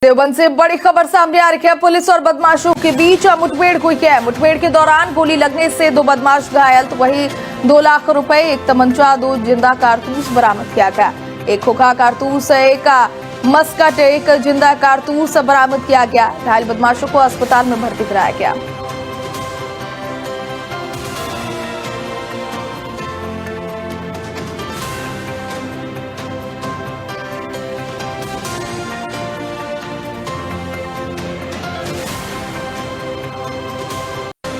देवबंद से बड़ी खबर सामने आ रही है। पुलिस और बदमाशों के बीच मुठभेड़ हुई है। मुठभेड़ के दौरान गोली लगने से 2 बदमाश घायल, तो वहीं 2 लाख रुपए, एक तमंचा, 2 जिंदा कारतूस बरामद किया गया। एक खोखा कारतूस, एक मस्कट, एक जिंदा कारतूस बरामद किया गया। घायल बदमाशों को अस्पताल में भर्ती कराया गया।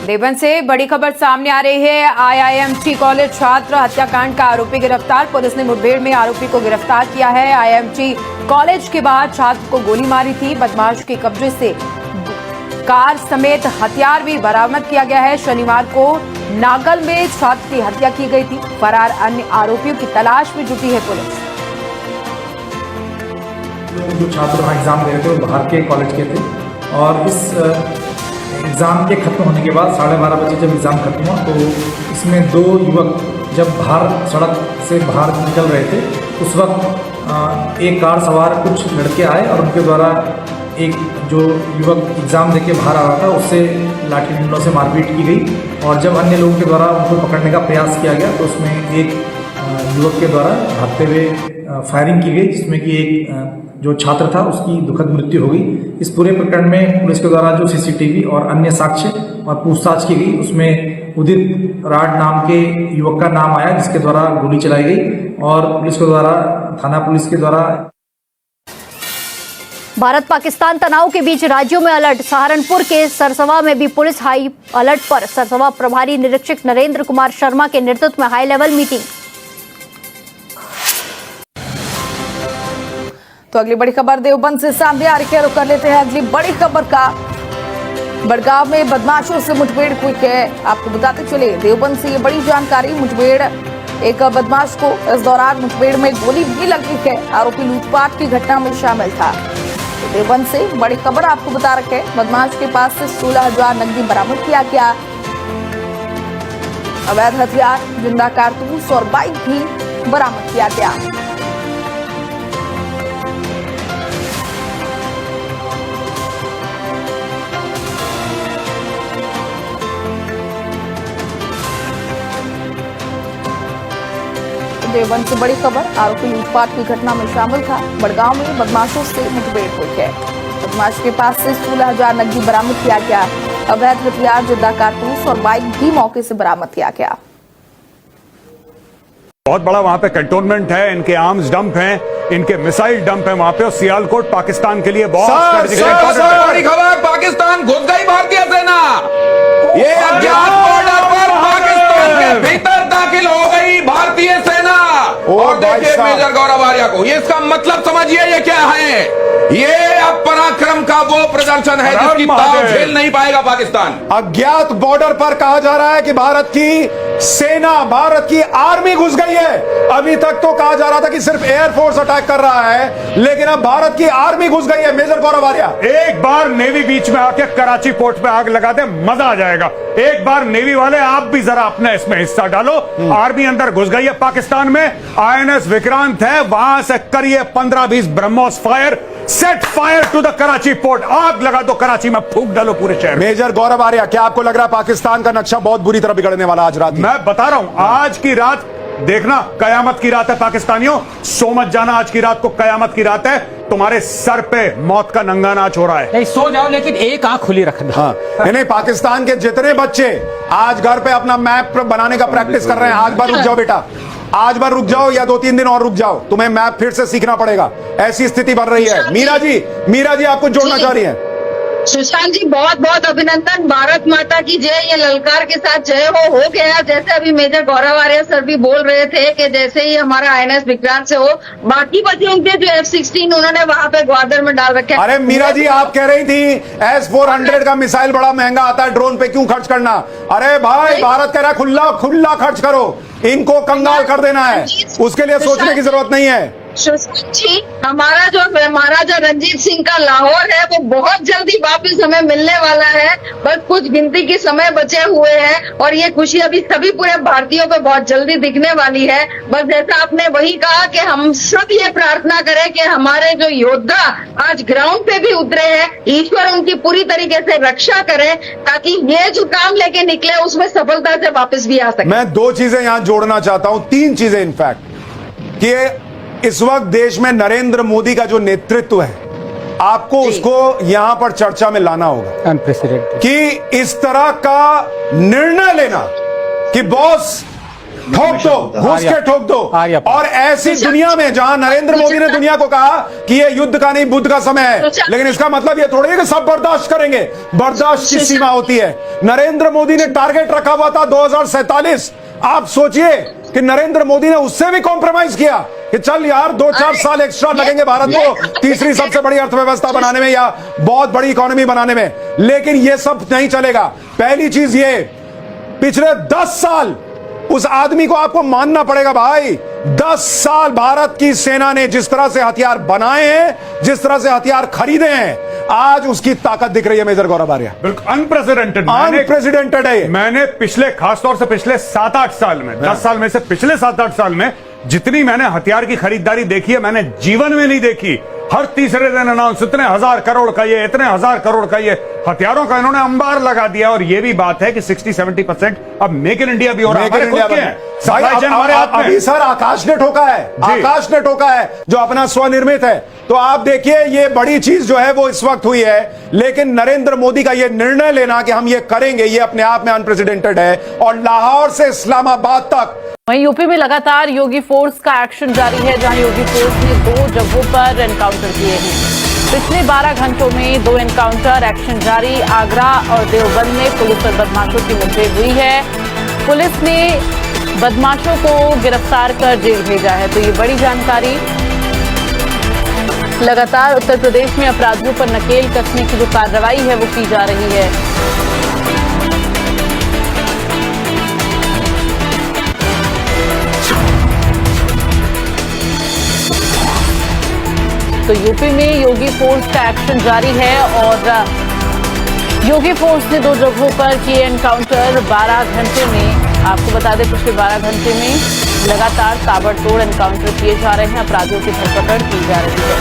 देवबंद से बड़ी खबर सामने आ रही है। आईआईएमटी कॉलेज छात्र हत्याकांड का आरोपी गिरफ्तार। पुलिस ने मुठभेड़ में आरोपी को गिरफ्तार किया है। आईआईएमटी कॉलेज के बाहर छात्र को गोली मारी थी। बदमाश के कब्जे से कार समेत हथियार भी बरामद किया गया है। शनिवार को नागल में छात्र की हत्या की गई थी। फरार अन्य आरोपियों की तलाश में जुटी है पुलिस। जो छात्र वहाँ एग्जाम दे रहे थे वो बाहर के कॉलेज के थे, और इस एग्ज़ाम के ख़त्म होने के बाद 12:30 बजे जब एग्ज़ाम खत्म हुआ तो इसमें 2 युवक जब बाहर सड़क से बाहर निकल रहे थे, उस वक्त एक कार सवार कुछ लड़के आए और उनके द्वारा एक जो युवक एग्ज़ाम देके बाहर आ रहा था उससे लाठी डंडों से मारपीट की गई। और जब अन्य लोगों के द्वारा उनको पकड़ने का प्रयास किया गया तो उसमें एक युवक के द्वारा भागते हुए फायरिंग की गई, जिसमें कि एक जो छात्र था उसकी दुखद मृत्यु हो गई। इस पूरे प्रकरण में पुलिस के द्वारा जो सीसीटीवी और अन्य साक्ष्य और पूछताछ की गई, उसमें उदित राड नाम के युवक का नाम आया जिसके द्वारा गोली चलाई गई, और पुलिस के द्वारा थाना पुलिस के द्वारा भारत पाकिस्तान तनाव के बीच राज्यों में अलर्ट। सहारनपुर के सरसवा में भी पुलिस हाई अलर्ट पर। सरसवा प्रभारी निरीक्षक नरेंद्र कुमार शर्मा के नेतृत्व में हाई लेवल मीटिंग। तो अगली बड़ी खबर देवबंद से सामने आ रही है। रुक कर लेते हैं अगली बड़ी खबर का। बड़गांव में बदमाशों से मुठभेड़ हुई है। आपको बताते चले देवबंद से ये बड़ी जानकारी। मुठभेड़, एक बदमाश को इस दौरान मुठभेड़ में गोली भी लगी है। आरोपी लूटपाट की घटना में शामिल था। तो देवबंद से बड़ी खबर आपको बता रखे। बदमाश के पास से 16,000 नकदी बरामद किया गया। अवैध हथियार, जिंदा कारतूस और बाइक भी बरामद किया गया। देवबंद से बड़ी खबर। आरोपी लूटपाट की घटना में शामिल था। बड़गांव में बदमाशों से मुठभेड़ हुई है। बदमाश के पास से 16,000 नकदी बरामद किया गया। अवैध हथियार, जिंदा कारतूस और बाइक भी मौके से बरामद किया गया। बहुत बड़ा वहां पे कंटोनमेंट है, इनके आर्म्स डंप हैं, इनके मिसाइल डंप है वहां पे, और सियालकोट पाकिस्तान के लिए बहुत बड़ी खबर। पाकिस्तान घुस गई भारतीय सेना। ये अज्ञात बॉर्डर पर पाकिस्तान के भीतर दाखिल हो गई भारतीय सेना। और देखिए मेजर गौरव आर्या को, ये इसका मतलब समझिए ये क्या है। ये अब पराक्रम का वो प्रदर्शन है जिसकी ताव झेल नहीं पाएगा पाकिस्तान। अज्ञात बॉर्डर पर कहा जा रहा है कि भारत की सेना, भारत की आर्मी घुस गई है। अभी तक तो कहा जा रहा था कि सिर्फ एयरफोर्स अटैक कर रहा है, लेकिन अब भारत की आर्मी घुस गई है। मेजर गौरव आर्या, एक बार नेवी बीच में आके कराची पोर्ट पे आग लगा दे, मजा आ जाएगा। एक बार नेवी वाले आप भी जरा अपना इसमें हिस्सा डालो। आर्मी अंदर घुस गई है पाकिस्तान में। आईएनएस विक्रांत है, वहां से करिए 15-20 BrahMos fire, set fire to the Karachi port. आग लगा दो, कराची में फूंक डालो पूरे शहर। मेजर गौरव आर्या, क्या आपको लग रहा है पाकिस्तान का नक्शा बहुत बुरी तरह बिगड़ने वाला आज रात? मैं बता रहा हूं, आज की रात देखना कयामत की रात है पाकिस्तानियों। सो मत जाना, आज की रात को कयामत की रात है। तुम्हारे सर पे मौत का नंगा नाच हो रहा है। नहीं, सो जाओ लेकिन एक आंख खुली रखना। हाँ, नहीं, पाकिस्तान के जितने बच्चे आज घर पे अपना मैप बनाने का प्रैक्टिस कर रहे हैं, आज बार रुक जाओ बेटा, आज बार रुक जाओ, या 2-3 दिन और रुक जाओ। तुम्हें मैप फिर से सीखना पड़ेगा। ऐसी स्थिति बन रही है। मीरा जी आपको जोड़ना चाह रही है। सुशांत जी, बहुत बहुत अभिनंदन। भारत माता की जय। ये ललकार के साथ जय हो गया। जैसे अभी मेजर गौरव आर्या सर भी बोल रहे थे कि जैसे ही हमारा आईएनएस विक्रांत से हो, बाकी बचे होंगे जो F-16 उन्होंने वहां पे ग्वादर में डाल रखे। अरे मीरा जी, आप कह रही थी S-400 का मिसाइल बड़ा महंगा आता है, ड्रोन पे क्यों खर्च करना? अरे भाई, भारत कह रहा है खुला खर्च करो, इनको कंगाल कर देना है, उसके लिए सोचने की जरूरत नहीं है। जी, हमारा जो रंजीत सिंह का लाहौर है वो बहुत जल्दी वापस हमें मिलने वाला है। बस कुछ गिनती के समय बचे हुए हैं और ये खुशी अभी सभी पूरे भारतीयों पे बहुत जल्दी दिखने वाली है। बस जैसा आपने वही कहा कि हम सब ये प्रार्थना करें कि हमारे जो योद्धा आज ग्राउंड पे भी उतरे हैं, ईश्वर उनकी पूरी तरीके से रक्षा करे ताकि ये जो काम लेके निकले उसमें सफलता से वापस भी आ सके। मैं दो चीजें यहां जोड़ना चाहता हूं, तीन चीजें इनफैक्ट, कि इस वक्त देश में नरेंद्र मोदी का जो नेतृत्व है, आपको उसको यहां पर चर्चा में लाना होगा। अनप्रेसिडेंटेड कि इस तरह का निर्णय लेना कि बॉस ठोक दो, घुस के ठोक दो, और ऐसी दुनिया में जहां नरेंद्र मोदी ने दुनिया को कहा कि ये युद्ध का नहीं बुद्ध का समय है, लेकिन इसका मतलब ये थोड़ी है कि सब बर्दाश्त करेंगे। बर्दाश्त की सीमा होती है। नरेंद्र मोदी ने टारगेट रखा हुआ था 2047। आप सोचिए कि नरेंद्र मोदी ने उससे भी कॉम्प्रोमाइज किया कि चल यार 2-4 साल एक्स्ट्रा लगेंगे भारत को तीसरी सबसे बड़ी अर्थव्यवस्था बनाने में या बहुत बड़ी इकोनॉमी बनाने में, लेकिन ये सब नहीं चलेगा। पहली चीज ये, पिछले 10 साल उस आदमी को आपको मानना पड़ेगा भाई। 10 साल भारत की सेना ने जिस तरह से हथियार बनाए हैं, जिस तरह से हथियार खरीदे हैं, आज उसकी ताकत दिख रही है मेजर गौरव आर्या। बिल्कुल अनप्रेसिडेंटेड है। मैंने पिछले, खासतौर से पिछले 7-8 साल में, 10 साल में से पिछले 7-8 साल में जितनी मैंने हथियार की खरीदारी देखी है, मैंने जीवन में नहीं देखी। हर तीसरे दिन अनाउंस, इतने हजार करोड़ का ये, इतने हजार करोड़ का ये, हथियारों का इन्होंने अंबार लगा दिया। और ये भी बात है कि 60-70% अब मेक इन इंडिया भी हो रहा है। अभी सर आकाश ने ठोका है, आकाश ने ठोका है जो अपना स्वनिर्मित है। तो आप देखिए ये बड़ी चीज जो है वो इस वक्त हुई है, लेकिन नरेंद्र मोदी का ये निर्णय लेना कि हम ये करेंगे, ये अपने आप में अनप्रेसिडेंटेड है। और लाहौर से इस्लामाबाद तक। वहीं यूपी में लगातार योगी फोर्स का एक्शन जारी है, जहां योगी फोर्स ने 2 जगहों पर एनकाउंटर किए हैं। पिछले 12 घंटों में 2 एनकाउंटर एक्शन जारी। आगरा और देवबंद में पुलिस और बदमाशों की मुठभेड़ हुई है। पुलिस ने बदमाशों को गिरफ्तार कर जेल भेजा है। तो ये बड़ी जानकारी। लगातार उत्तर प्रदेश में अपराधियों पर नकेल कसने की जो कार्रवाई है वो की जा रही है। तो यूपी में योगी फोर्स का एक्शन जारी है और योगी फोर्स ने 2 जगहों पर किए एनकाउंटर 12 घंटे में। आपको बता दें पिछले 12 घंटे में लगातार ताबड़तोड़ एनकाउंटर किए जा रहे हैं, अपराधियों की धरपकड़ की जा रही है।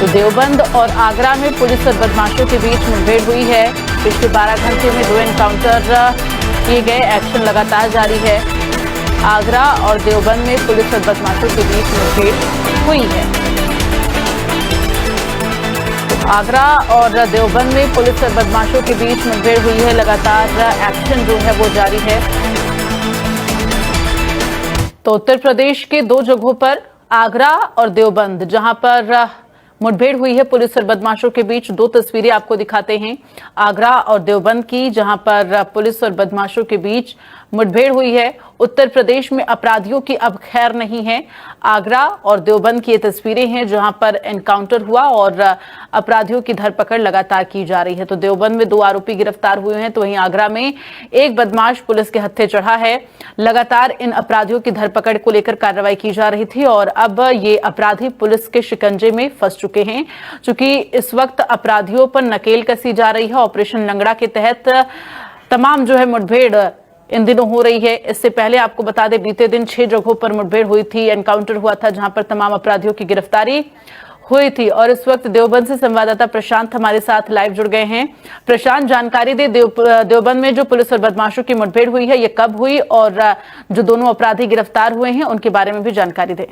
तो देवबंद और आगरा में पुलिस और बदमाशों के बीच मुठभेड़ हुई है। पिछले 12 घंटे में 2 एनकाउंटर किए गए, एक्शन लगातार जारी है। आगरा और देवबंद में पुलिस और बदमाशों के बीच मुठभेड़ हुई है। आगरा और देवबंद में पुलिस और बदमाशों के बीच मुठभेड़ हुई है। लगातार एक्शन जो है वो जारी है। तो उत्तर प्रदेश के 2 जगहों पर आगरा और देवबंद जहां पर मुठभेड़ हुई है पुलिस और बदमाशों के बीच, 2 तस्वीरें आपको दिखाते हैं आगरा और देवबंद की, जहां पर पुलिस और बदमाशों के बीच मुठभेड़ हुई है। उत्तर प्रदेश में अपराधियों की अब खैर नहीं है। आगरा और देवबंद की ये तस्वीरें हैं जहां पर एनकाउंटर हुआ और अपराधियों की धरपकड़ लगातार की जा रही है। तो देवबंद में 2 आरोपी गिरफ्तार हुए हैं, तो वहीं आगरा में एक बदमाश पुलिस के हत्थे चढ़ा है। लगातार इन अपराधियों की धरपकड़ को लेकर कार्रवाई की जा रही थी और अब ये अपराधी पुलिस के शिकंजे में फंस चुके हैं। चूंकि इस वक्त अपराधियों पर नकेल कसी जा रही है। ऑपरेशन लंगड़ा के तहत तमाम जो है मुठभेड़ इन दिनों हो रही है। इससे पहले आपको बता दें बीते दिन 6 जगहों पर मुठभेड़ हुई थी, एनकाउंटर हुआ था जहां पर तमाम अपराधियों की गिरफ्तारी हुई थी। और इस वक्त देवबंद से संवाददाता प्रशांत हमारे साथ लाइव जुड़ गए हैं। प्रशांत, जानकारी दे, देवबंद में जो पुलिस और बदमाशों की मुठभेड़ हुई है ये कब हुई और जो दोनों अपराधी गिरफ्तार हुए हैं उनके बारे में भी जानकारी दें।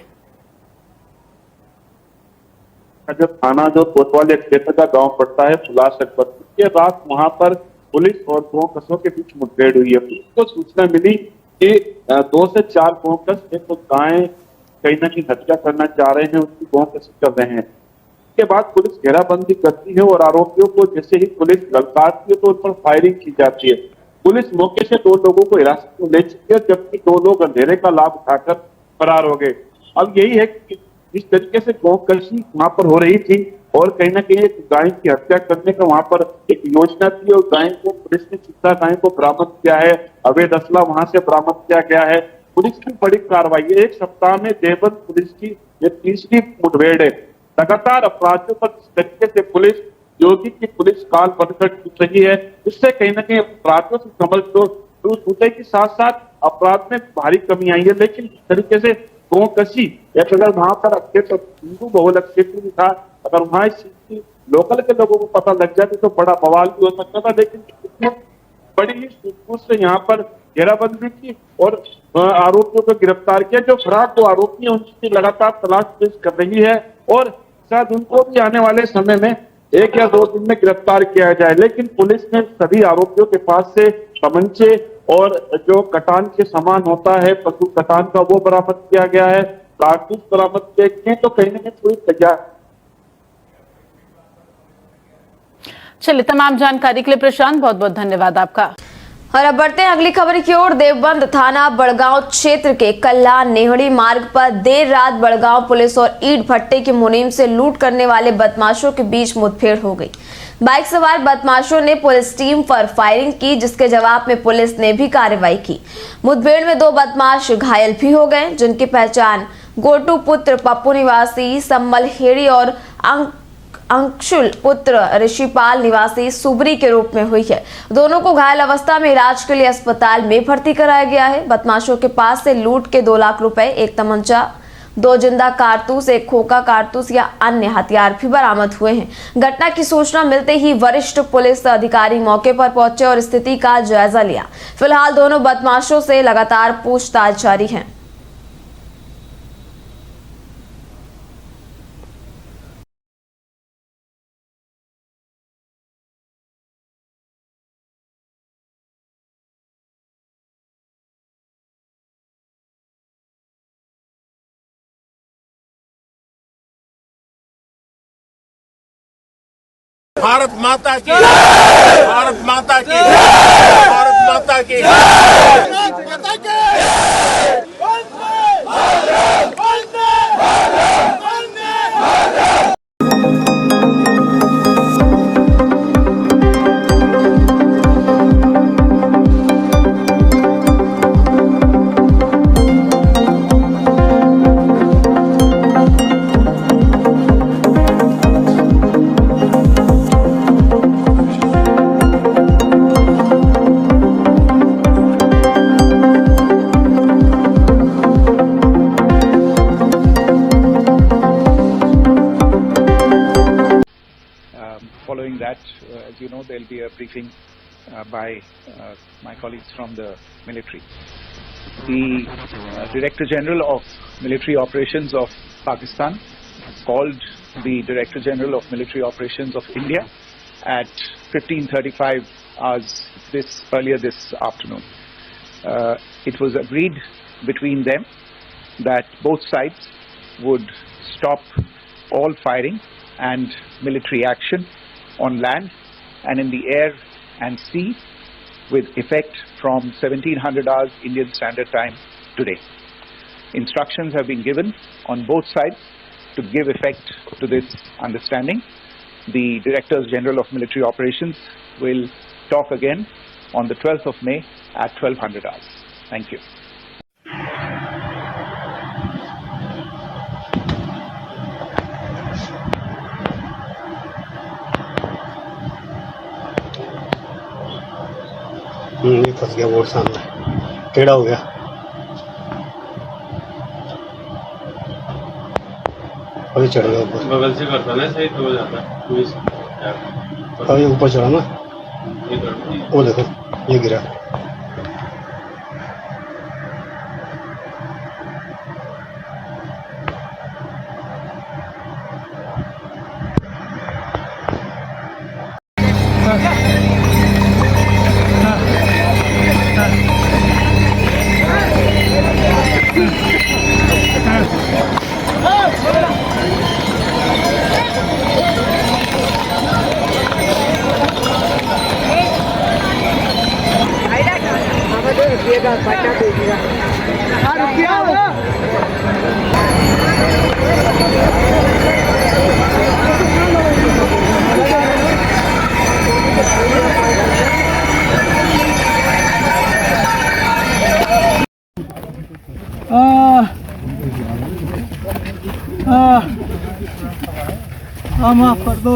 जो थाना जो कोतवाली क्षेत्र का गांव पड़ता है फुलास अकबर के रात वहां पर पुलिस और 2 कस्बों के बीच मुठभेड़ हुई है। पुलिस को सूचना मिली कि 2 से 4 गोकस एक तो गाय कहीं ना कहीं हत्या करना चाह रहे हैं, उसकी गोकसी कर रहे हैं। इसके बाद पुलिस घेराबंदी करती है और आरोपियों को जैसे ही पुलिस ललकारती है तो उन पर फायरिंग की जाती है। पुलिस मौके से 2 लोगों को हिरासत में ले चुकी है, जबकि 2 लोग अंधेरे का लाभ उठाकर फरार हो गए। अब यही है कि जिस तरीके से गोकसी वहां पर हो रही थी और कहीं ना कहीं एक गाय की हत्या करने का वहां पर एक योजना थी और गाय को पुलिस ने चित्ता गाय को बरामद किया है, अवैध असला वहां से बरामद किया गया है। पुलिस की बड़ी कार्रवाई है। एक सप्ताह में देवबंद पुलिस की ये तीसरी मुठभेड़ है। लगातार अपराधियों पर इस तरीके से पुलिस, योगी की पुलिस काल बनकर टूट रही है, इससे कहीं ना कहीं अपराधियों से समझ तो टूटे के साथ साथ अपराध में भारी कमी आई है। लेकिन इस तरीके से कसी अगर वहां पर क्षेत्र हिंदू बहुल क्षेत्र भी था, अगर वहां इस चीज की लोकल के लोगों को पता लग जाती तो बड़ा बवाल भी हो सकता था। लेकिन बड़ी ही सूझबूझ से यहाँ पर घेराबंदी की और आरोपियों को गिरफ्तार किया। जो फरार दो आरोपी हैं उनकी लगातार तलाश पुलिस कर रही है और शायद उनको भी आने वाले समय में 1 या 2 दिन में गिरफ्तार किया जाए। लेकिन पुलिस ने सभी आरोपियों के पास से तमंचे और जो कटान के सामान होता है, पशु कटान का, वो बरामद किया गया है। कारतूस बरामद किए तो कहीं ना कहीं पूरी तैयार। चलिए, तमाम जानकारी के लिए प्रशांत बहुत बहुत धन्यवाद आपका। और अब बढ़ते हैं अगली खबर की ओर। देवबंद थाना बड़गांव क्षेत्र के कल्ला नेहड़ी मार्ग पर देर रात बड़गांव पुलिस और ईंट भट्टे की मुनीम से लूट करने वाले बदमाशों के बीच मुठभेड़ हो गई। बाइक सवार बदमाशों ने पुलिस टीम पर फायरिंग की, जिसके जवाब में पुलिस ने भी कार्रवाई की। मुठभेड़ में 2 बदमाश घायल भी हो गए, जिनकी पहचान गोटू पुत्र पप्पू निवासी सम्मल हेड़ी और अंशुल पुत्र ऋषिपाल निवासी सुबरी के रूप में हुई है। दोनों को घायल अवस्था में इलाज के लिए अस्पताल में भर्ती कराया गया है। बदमाशों के पास से लूट के 2 लाख रुपए, 1 तमंचा, 2 जिंदा कारतूस, 1 खोखा कारतूस या अन्य हथियार भी बरामद हुए हैं। घटना की सूचना मिलते ही वरिष्ठ पुलिस अधिकारी मौके पर पहुंचे और स्थिति का जायजा लिया। फिलहाल दोनों बदमाशों से लगातार पूछताछ जारी है। भारत माता की, भारत माता की, भारत माता की, Following that, as you know, there will be a briefing by my colleagues from the military. The Director General of Military Operations of Pakistan called the Director General of Military Operations of India at 15:35 hours earlier this afternoon. It was agreed between them that both sides would stop all firing and military action on land and in the air and sea with effect from 1700 hours Indian Standard Time today. Instructions have been given on both sides to give effect to this understanding. The Directors General of Military Operations will talk again on the 12th of May at 1200 hours. Thank you. फंस गया vote सामने, टेढ़ा हो गया। अभी चढ़ गया ऊपर, बगल से करता ना सही तो हो जाता। अभी ऊपर चढ़ा ना, वो देखो ये गिरा। माफ कर दो।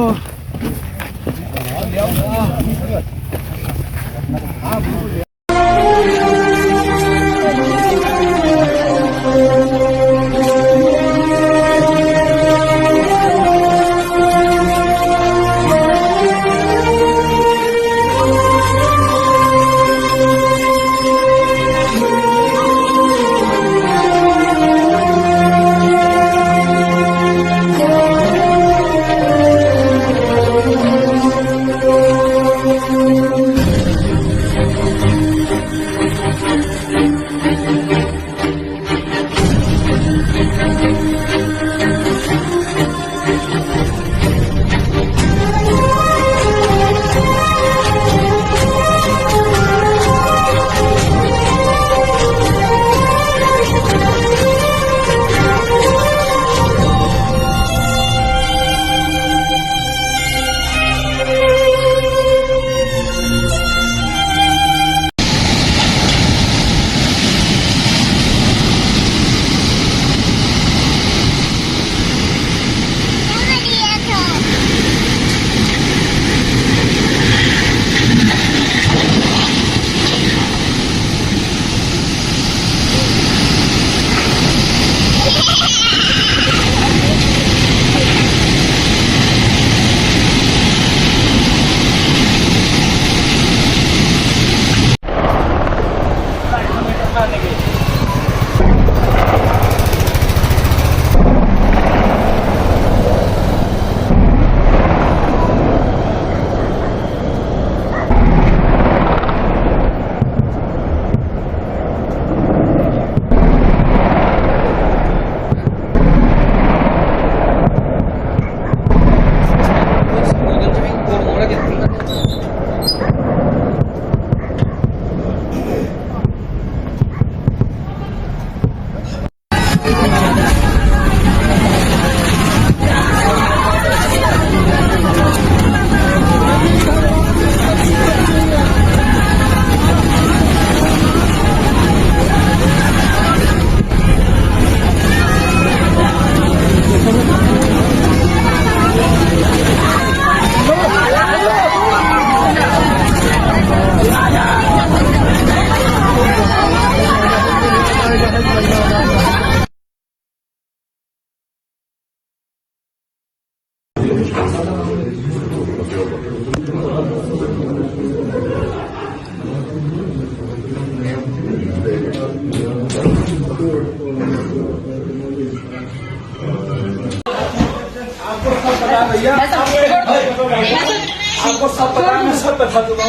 आपको सब पता है, मैं सब बता दूंगा।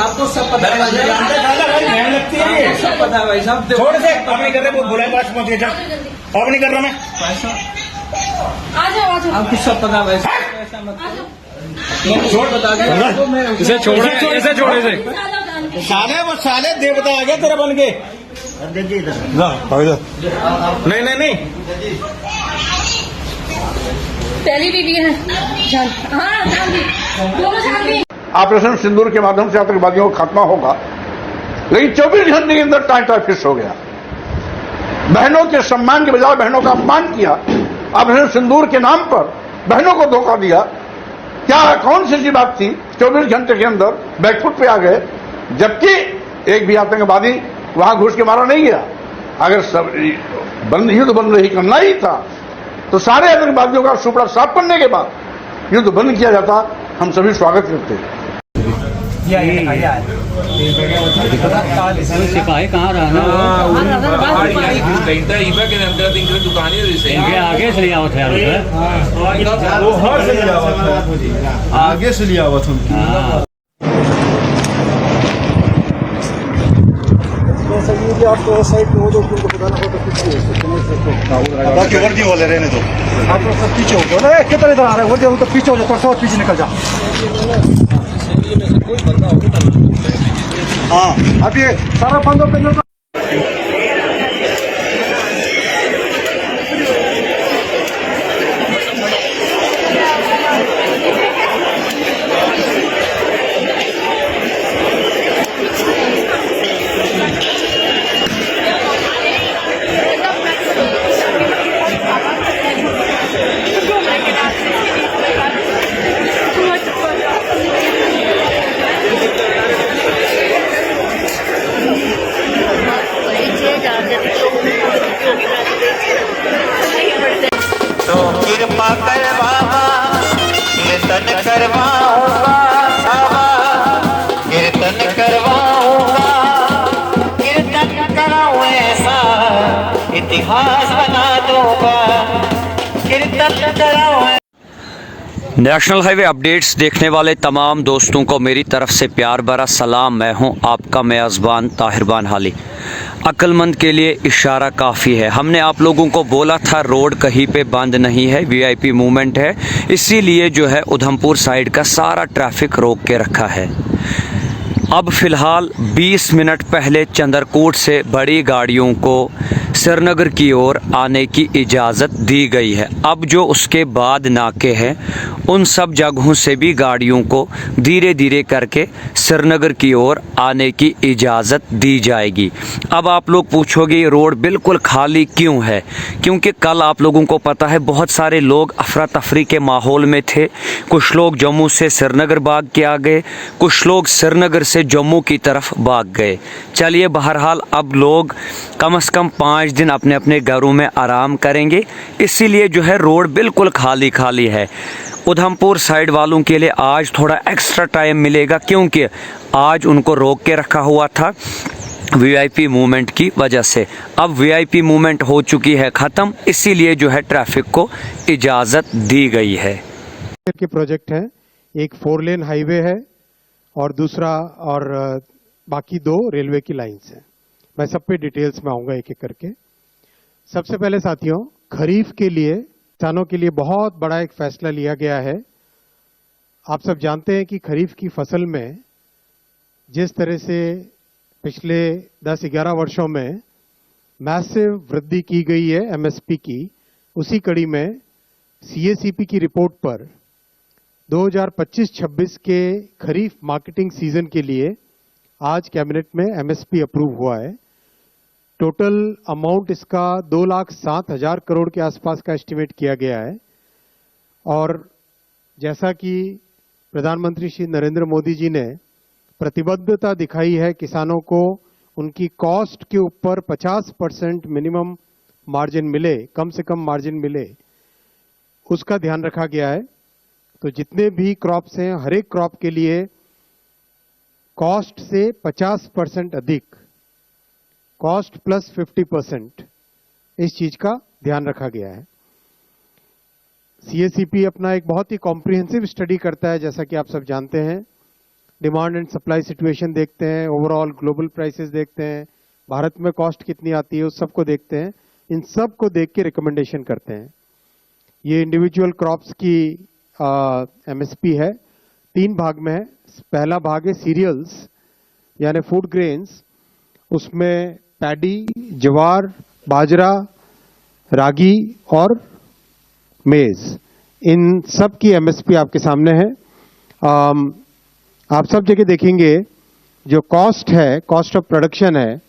आपको सब पता है, लगती है ये सब पता है भाई साहब। छोड़ से आप नहीं कर रहे, वो बुलाए पास पहुंच गए, अब नहीं कर रहा मैं। आपको सब पता है भाई साहब, ऐसा मत छोड़, बता दे इसे, छोड़ इसे, छोड़ इसे। साले वो साले देवता आ गया तेरा बन के। नहीं नहीं नहीं, पहली बीवी है। ऑपरेशन सिंदूर के माध्यम से आतंकवादियों का खात्मा होगा, लेकिन 24 घंटे के अंदर टाइम फिक्स हो गया। बहनों के सम्मान के बजाय बहनों का अपमान किया, ऑपरेशन सिंदूर के नाम पर बहनों को धोखा दिया। क्या कौन सी बात थी? 24 घंटे के अंदर बैकफुट पे आ गए, जबकि एक भी आतंकवादी वहां घुस के मारा नहीं गया। अगर सब युद्ध बंद ही करना ही था तो सारे आतंकवादियों का सुपड़ा साफ करने के बाद युद्ध बंद किया जाता, हम सभी स्वागत करते हैं। सिपाही कहाँ रहा ना, आगे से लिया हुआ आगे से लिया हुआ था। आपको साइड में वो जो उनको बताना होगा तो बाकी वर्दी वाले रहने दो, आप सब पीछे हो जाओ ना। कितना इधर आ रहा है वर्दी, तो पीछे हो जाओ, थोड़ा पीछे निकल जा। हाँ अब ये सारा बंदों पे करवाऊंगा, कीर्तन करवाऊंगा, कीर्तन कराऊं ऐसा इतिहास बना दूंगा, कीर्तन कराऊं। नेशनल हाईवे अपडेट्स देखने वाले तमाम दोस्तों को मेरी तरफ से प्यार भरा सलाम। मैं हूं आपका मेज़बान ताहिरबान हाली। अक्लमंद के लिए इशारा काफ़ी है। हमने आप लोगों को बोला था रोड कहीं पे बंद नहीं है, वीआईपी मूवमेंट है, इसीलिए जो है उधमपुर साइड का सारा ट्रैफिक रोक के रखा है। अब फ़िलहाल 20 मिनट पहले चंद्रकूट से बड़ी गाड़ियों को श्रीनगर की ओर आने की इजाज़त दी गई है। अब जो उसके बाद नाके हैं उन सब जगहों से भी गाड़ियों को धीरे धीरे करके श्रीनगर की ओर आने की इजाज़त दी जाएगी। अब आप लोग पूछोगे रोड बिल्कुल खाली क्यों है? क्योंकि कल आप लोगों को पता है बहुत सारे लोग अफरा तफरी के माहौल में थे। कुछ लोग जम्मू से श्रीनगर भाग के आ गए, कुछ लोग श्रीनगर से जम्मू की तरफ भाग गए। चलिए बहरहाल अब लोग कम से कम 5 दिन अपने अपने घरों में आराम करेंगे, इसीलिए जो है रोड बिल्कुल खाली खाली है। उधमपुर साइड वालों के लिए आज थोड़ा एक्स्ट्रा टाइम मिलेगा क्योंकि आज उनको रोक के रखा हुआ था वीआईपी मूवमेंट की वजह से। अब वीआईपी मूवमेंट हो चुकी है ख़त्म, इसीलिए जो है ट्रैफिक को इजाज़त दी गई है। के प्रोजेक्ट हैं, एक 4 लेन हाईवे है और दूसरा और बाकी 2 रेलवे की लाइंस हैं। मैं सब पे डिटेल्स में आऊँगा एक एक करके। सबसे पहले साथियों, खरीफ के लिए किसानों के लिए बहुत बड़ा एक फैसला लिया गया है। आप सब जानते हैं कि खरीफ की फसल में जिस तरह से पिछले 10-11 वर्षों में मैसिव वृद्धि की गई है एमएसपी की, उसी कड़ी में सीएसीपी की रिपोर्ट पर 2025-26 के खरीफ मार्केटिंग सीजन के लिए आज कैबिनेट में एमएसपी अप्रूव हुआ है। टोटल अमाउंट इसका 2,07,000 करोड़ के आसपास का एस्टिमेट किया गया है। और जैसा कि प्रधानमंत्री श्री नरेंद्र मोदी जी ने प्रतिबद्धता दिखाई है किसानों को उनकी कॉस्ट के ऊपर 50% मिनिमम मार्जिन मिले, कम से कम मार्जिन मिले, उसका ध्यान रखा गया है। तो जितने भी क्रॉप्स हैं हर एक क्रॉप के लिए कॉस्ट से 50% अधिक, कॉस्ट प्लस 50%, इस चीज का ध्यान रखा गया है। सीएसीपी अपना एक बहुत ही कॉम्प्रिहेंसिव स्टडी करता है, जैसा कि आप सब जानते हैं। डिमांड एंड सप्लाई सिचुएशन देखते हैं, ओवरऑल ग्लोबल प्राइसेस देखते हैं, भारत में कॉस्ट कितनी आती है उस सबको देखते हैं। इन सब को देख के रिकमेंडेशन करते हैं। ये इंडिविजुअल क्रॉप्स की एमएसपी है, 3 भाग में है। पहला भाग है सीरियल्स यानी फूड ग्रेन्स, उसमें पैडी, ज्वार, बाजरा, रागी और मेज, इन सब की एमएसपी आपके सामने है। आप सब जगह देखेंगे जो कॉस्ट है, कॉस्ट ऑफ प्रोडक्शन है,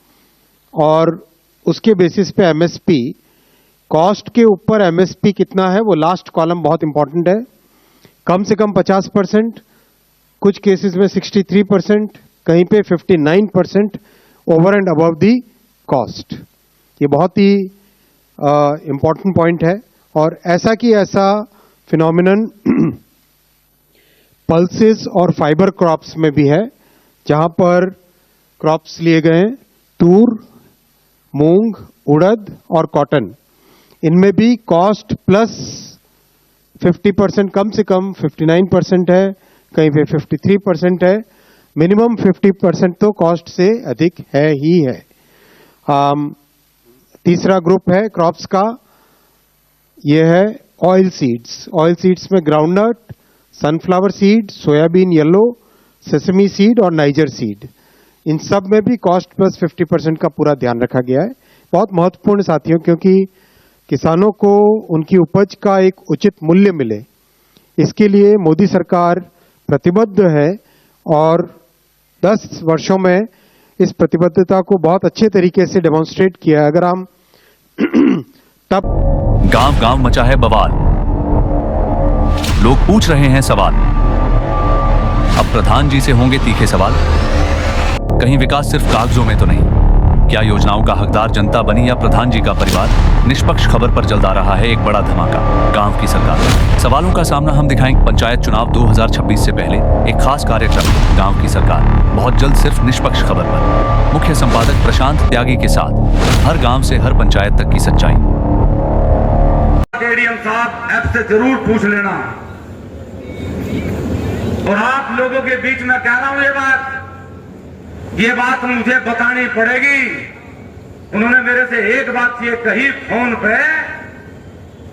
और उसके बेसिस पे एमएसपी, कॉस्ट के ऊपर एमएसपी कितना है वो लास्ट कॉलम बहुत इंपॉर्टेंट है। कम से कम 50%, कुछ केसेस में 63%, कहीं पे 59% over and above the cost. ये बहुत ही इंपॉर्टेंट पॉइंट है। और ऐसा कि ऐसा फिनोमिनन पल्सेस और फाइबर क्रॉप्स में भी है, जहां पर क्रॉप्स लिए गए हैं तूर, मूंग, उड़द और कॉटन। इनमें भी कॉस्ट प्लस 50%, कम से कम 59% है, कहीं पे 53% है, मिनिमम 50% तो कॉस्ट से अधिक है ही है। तीसरा ग्रुप है क्रॉप्स का, ये है ऑयल सीड्स। ऑयल सीड्स में groundnut, sunflower seed, soybean yellow, sesame seed और नाइजर सीड, इन सब में भी कॉस्ट प्लस 50% का पूरा ध्यान रखा गया है। बहुत महत्वपूर्ण साथियों, क्योंकि किसानों को उनकी उपज का एक उचित मूल्य मिले, इसके लिए मोदी सरकार प्रतिबद्ध है और 10 वर्षों में इस प्रतिबद्धता को बहुत अच्छे तरीके से डेमोन्स्ट्रेट किया है। अगर हम तब गांव गांव मचा है बवाल, लोग पूछ रहे हैं सवाल। अब प्रधान जी से होंगे तीखे सवाल, कहीं विकास सिर्फ कागजों में तो नहीं, क्या योजनाओं का हकदार जनता बनी या प्रधान जी का परिवार? निष्पक्ष खबर पर जल्द आ रहा है एक बड़ा धमाका, गांव की सरकार। सवालों का सामना हम दिखाएंगे पंचायत चुनाव 2026 से पहले एक खास कार्यक्रम, गांव की सरकार, बहुत जल्द सिर्फ निष्पक्ष खबर पर। मुख्य संपादक प्रशांत त्यागी के साथ हर गांव से हर पंचायत तक की सच्चाई। एडीएम साहब ऐप से जरूर पूछ लेना। और आप लोगों के बीच में कह रहा हूं ये बात मुझे बतानी पड़ेगी। उन्होंने मेरे से एक बात ये कही फोन पे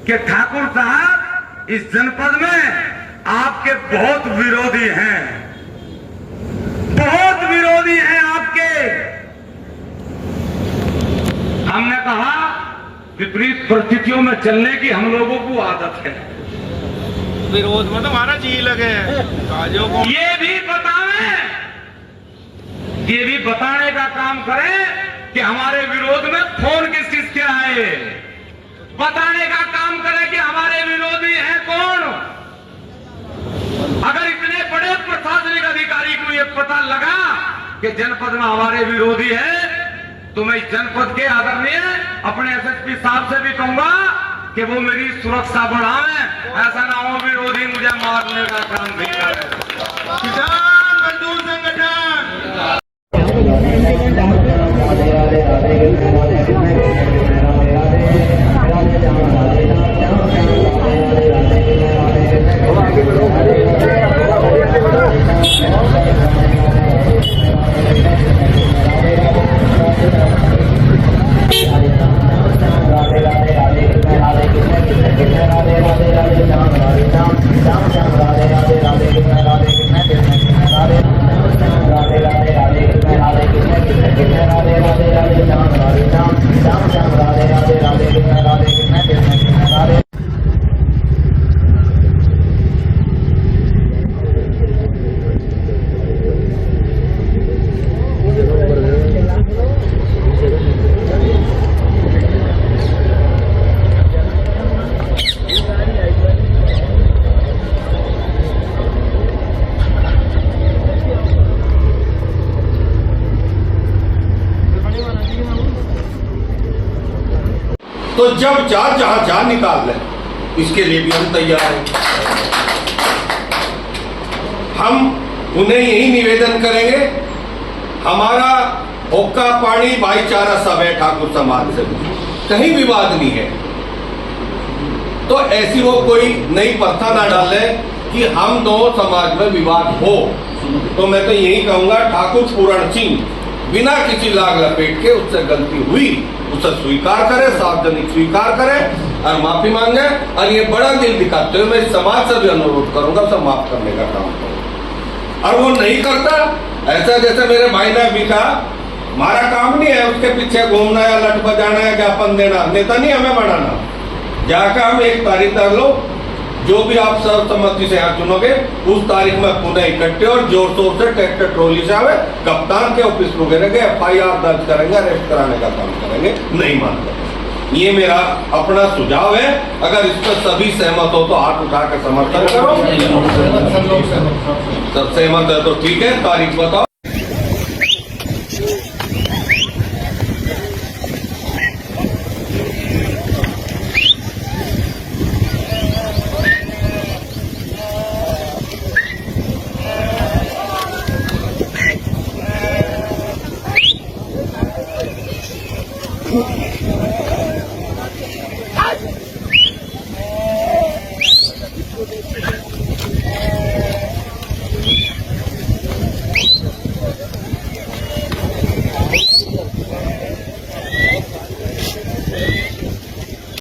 कि ठाकुर साहब इस जनपद में आपके बहुत विरोधी हैं, बहुत विरोधी हैं आपके। हमने कहा विपरीत परिस्थितियों में चलने की हम लोगों को आदत है। विरोध में तो हमारा जी लगे ये भी बताने का काम करें कि हमारे विरोध में फोन किस चीज के आए, बताने का काम करें कि हमारे विरोधी हैं कौन। अगर इतने बड़े प्रशासनिक अधिकारी को ये पता लगा कि जनपद में हमारे विरोधी है, तो मैं इस जनपद के आदरणीय अपने एसएसपी साहब से भी कहूंगा कि वो मेरी सुरक्षा बढ़ाएं, ऐसा ना हो विरोधी मुझे मारने का काम भी करे। किसान मजदूर संगठन तो जब जहां जान निकाल लें, इसके लिए भी हम तैयार हैं। हम उन्हें यही निवेदन करेंगे, हमारा हुक्का पानी भाईचारा सब है ठाकुर समाज से, कहीं विवाद नहीं है। तो ऐसी वो कोई नई प्रथा ना डाले कि हम दो समाज में विवाद हो। तो मैं तो यही कहूंगा, ठाकुर पूरण सिंह बिना किसी लाग लपेट के उससे गलती हुई उसे स्वीकार करे, सार्वजनिक स्वीकार करे और माफी मांगे। और ये बड़ा दिल दिखाते हुए मैं समाज से भी अनुरोध करूंगा उसे माफ करने का काम करो। और वो नहीं करता, ऐसा जैसे मेरे भाई ने भी कहा, हमारा काम नहीं है उसके पीछे घूमना या लट बजाना या ज्ञापन देना, नेता नहीं हमें बनाना। जाकर हम एक तारीख कर लो, जो भी आप सर्वसम्मति से यहाँ चुनोगे उस तारीख में पुनः इकट्ठे और जोर शोर से ट्रैक्टर ट्रॉली से आवे, कप्तान के ऑफिस में गिरेंगे, FIR दर्ज करेंगे, अरेस्ट कराने का काम करेंगे। नहीं मानते, ये मेरा अपना सुझाव है। अगर इस पर सभी सहमत हो तो हाथ उठा के समर्थन करो। सब सहमत है तो ठीक है, तारीख बताओ।